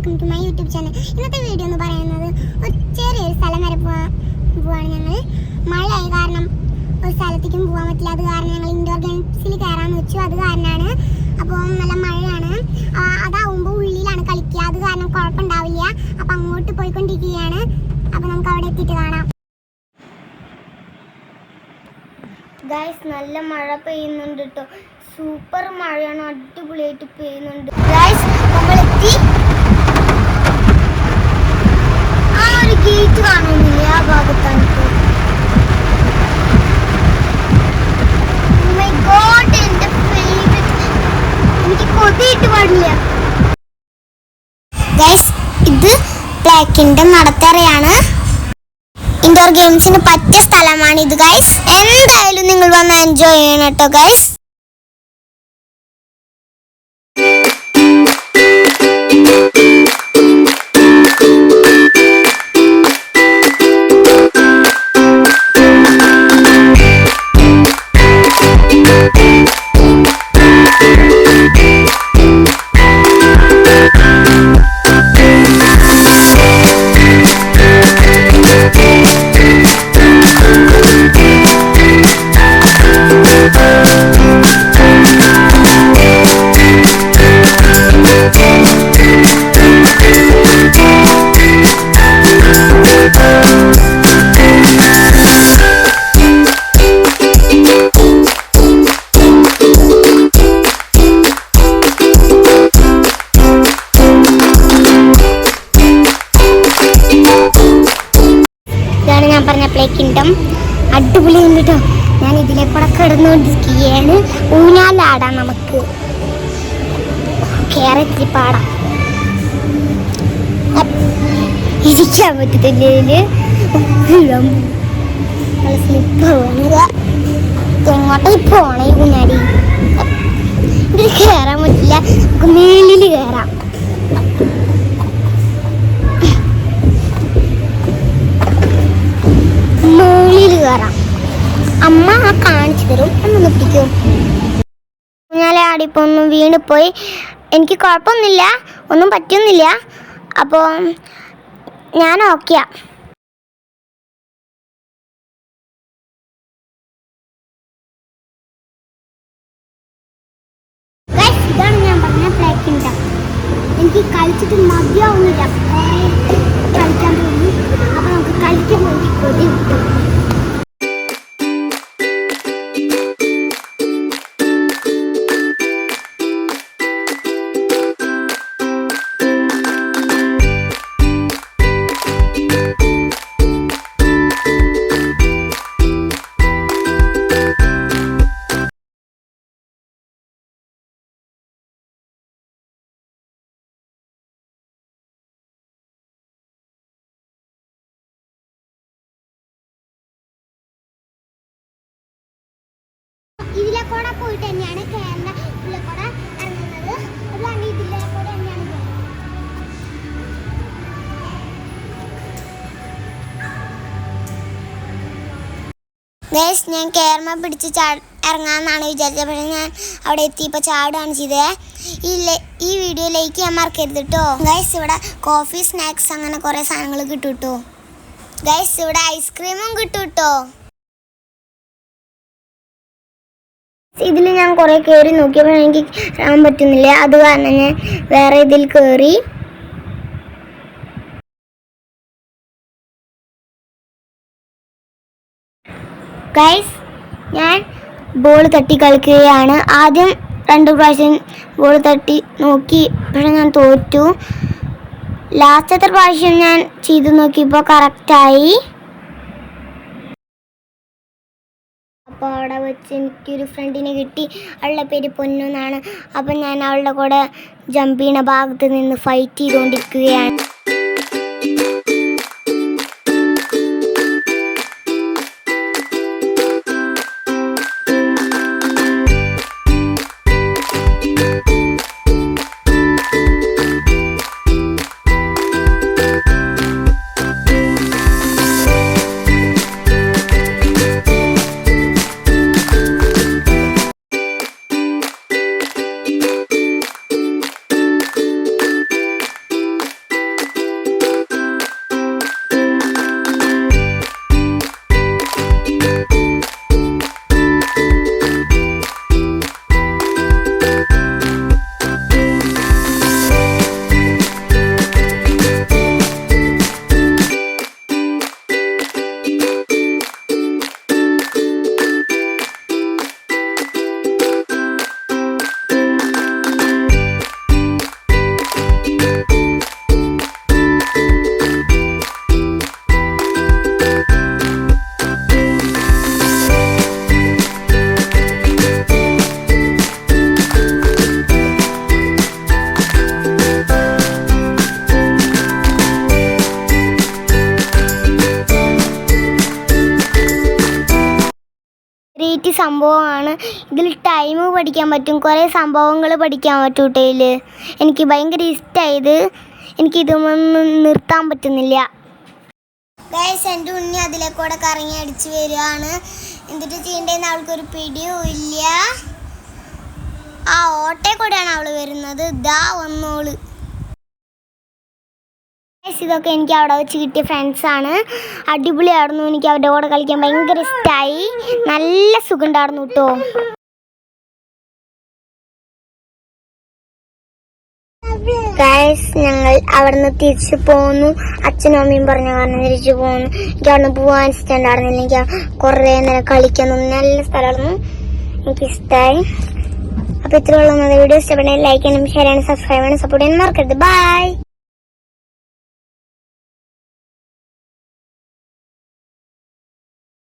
Welcome to my YouTube channel. ഇന്നത്തെ video എന്ന് പറയുന്നത് ചെറിയൊരു സ്ഥലം വരെ പോവാണ് ഞങ്ങൾ. മഴയായ കാരണം ഒരു സ്ഥലത്തേക്കും പോകാൻ പറ്റില്ല. അത് കാരണം ഞങ്ങൾ ഇൻഡോർ ഗെയിംസിൽ കയറാമെന്ന് വെച്ചു. അത് കാരണമാണ്. അപ്പോൾ നല്ല മഴയാണ്. അതാവുമ്പോൾ ഉള്ളിലാണ് കളിക്കുക. അത് കാരണം കുഴപ്പമുണ്ടാവില്ല. അപ്പം അങ്ങോട്ട് പോയിക്കൊണ്ടിരിക്കുകയാണ്. അപ്പം നമുക്ക് അവിടെ എത്തിയിട്ട് കാണാം. ഗൈസ്, നല്ല മഴ പെയ്യുന്നുണ്ട് കേട്ടോ. സൂപ്പർ മഴയാണ്, അടിപൊളിയായിട്ട് പെയ്യുന്നുണ്ട്. ഗൈസ്, നമ്മളെത്തി. ആ ഒരു ഗേറ്റ് കാണുന്നില്ല, ആ ഭാഗത്താണ്. എനിക്ക് കൊതിയിട്ട് പാടില്ല. ഗൈസ്, ഇത് ബ്ലാക്കിന്റെ നടത്തറയാണ്. ഇൻഡോർ ഗെയിംസിന് പറ്റിയ സ്ഥലമാണ് ഇത് ഗൈസ്. എന്തായാലും നിങ്ങൾ വന്ന് എൻജോയ് ചെയ്യണം കേട്ടോ ഗൈസ്. ഞാൻ പറഞ്ഞ പ്ലേ കിങ്ഡം അടിപൊളിയുണ്ട് കേട്ടോ. ഞാൻ ഇതിലെ കൂടെ കിടന്നുകൊണ്ടിരിക്കുകയാണ്. ഊഞ്ഞാലാടാം നമുക്ക്. കേരളത്തിൽ പാടാം. ഇരിക്കാൻ പറ്റത്തില്ല. എങ്ങോട്ടേ പോണ ഈ ഊഞ്ഞാലി. ഇതിൽ കയറാൻ പറ്റില്ല. നമുക്ക് മേളിൽ കയറാം. അമ്മ കാണിച്ചു തരും. എന്നൊന്ന് പിടിക്കും. ഊഞ്ഞാലെ ആടിപ്പോ ഒന്ന് വീണിപ്പോയി. എനിക്ക് കുഴപ്പമൊന്നുമില്ല, ഒന്നും പറ്റുന്നില്ല. അപ്പോൾ ഞാൻ ഓക്കെയാ. ഇതാണ് ഞാൻ പറഞ്ഞ പ്ലേ കിങ്ഡം. എനിക്ക് കളിച്ചിട്ട് മതിയാവുന്നില്ല. കളിക്കാൻ തോന്നി. അപ്പോൾ നമുക്ക് കളിക്കാൻ വേണ്ടി കൊതി കിട്ടും. ഇതിലെ കൂടെ പോയിട്ട് തന്നെയാണ് കേരള ഇതിലെ കൂടെ ഇറങ്ങുന്നത്. അതാണ് ഇതിലെ കൂടെ തന്നെയാണ്. ഗൈസ്, ഞാൻ കേരള പിടിച്ച് ഇറങ്ങാമെന്നാണ് വിചാരിച്ചത്. പക്ഷേ ഞാൻ അവിടെ എത്തിയപ്പോൾ ചാടുകയാണ് ചെയ്തത്. ഈ വീഡിയോ ലൈക്ക് ചെയ്യാൻ മറക്കരുത് കേട്ടോ. ഗൈസ്, ഇവിടെ കോഫി, സ്നാക്സ് അങ്ങനെ കുറേ സാധനങ്ങൾ കിട്ടും കേട്ടോ. ഗൈസ്, ഇവിടെ ഐസ്ക്രീമും കിട്ടും കേട്ടോ. ഇതിൽ ഞാൻ കുറേ കയറി നോക്കിയപ്പോൾ എനിക്ക് കയറാൻ പറ്റുന്നില്ല. അത് കാരണം ഞാൻ വേറെ ഇതിൽ കയറി. ഗൈസ്, ഞാൻ ബോൾ തട്ടി കളിക്കുകയാണ്. ആദ്യം 2 പ്രാവശ്യം ബോൾ തട്ടി നോക്കി, പക്ഷെ ഞാൻ തോറ്റു. ലാസ്റ്റത്തെ പ്രാവശ്യം ഞാൻ ചെയ്ത് നോക്കിയപ്പോൾ കറക്റ്റായി. അപ്പോൾ അവിടെ വെച്ച് എനിക്കൊരു ഫ്രണ്ടിനെ കിട്ടി. അവളുടെ പേര് പൊന്നു എന്നാണ്. അപ്പം ഞാൻ അവളുടെ കൂടെ ജമ്പ് ചെയ്യുന്ന ഭാഗത്ത് നിന്ന് ഫൈറ്റ് ചെയ്തുകൊണ്ടിരിക്കുകയാണ്. സംഭവമാണ്. ഇതിൽ ടൈം പഠിക്കാൻ പറ്റും, കുറേ സംഭവങ്ങൾ പഠിക്കാൻ പറ്റും ഇതിൽ. എനിക്ക് ഭയങ്കര ഇഷ്ടമായത്. എനിക്കിതൊന്നും നിർത്താൻ പറ്റുന്നില്ല. ഗൈസ്, എൻ്റെ ഉണ്ണി അതിലേക്കൂടെ കറങ്ങി അടിച്ച് വരികയാണ്. എന്നിട്ട് ചെയ്യേണ്ടതെന്ന് അവൾക്കൊരു പിടിയും ഇല്ല. ആ ഓട്ടയിൽ കൂടെയാണ് അവൾ വരുന്നത്. ഇതാ വന്നോള്. ഇതൊക്കെ എനിക്ക് അവിടെ വെച്ച് കിട്ടിയ ഫ്രണ്ട്സാണ്. അടിപൊളിയായിരുന്നു. എനിക്ക് അവരുടെ കൂടെ കളിക്കാൻ ഭയങ്കര ഇഷ്ടമായി. നല്ല സുഖം ഉണ്ടായിരുന്നു കേട്ടോ. ഗൈസ്, ഞങ്ങൾ അവിടുന്ന് തിരിച്ചു പോന്നു. അച്ഛനും അമ്മയും പറഞ്ഞ കാരണം തിരിച്ചു പോന്നു. എനിക്ക് അവിടുന്ന് പോകാൻ ഇഷ്ടമുണ്ടായിരുന്നില്ല. എനിക്ക് കുറേ നേരം കളിക്കാൻ തോന്നി. നല്ല സ്ഥലമായിരുന്നു, എനിക്കിഷ്ടമായി. അപ്പോൾ ഇത്രയുള്ള വീഡിയോ ഇഷ്ടപ്പെടുന്ന ലൈക്ക് ചെയ്യാനും ഷെയർ ചെയ്യാനും സബ്സ്ക്രൈബ് ചെയ്യാനും സപ്പോർട്ട് ചെയ്യാനും മറക്കരുത്. ബൈ.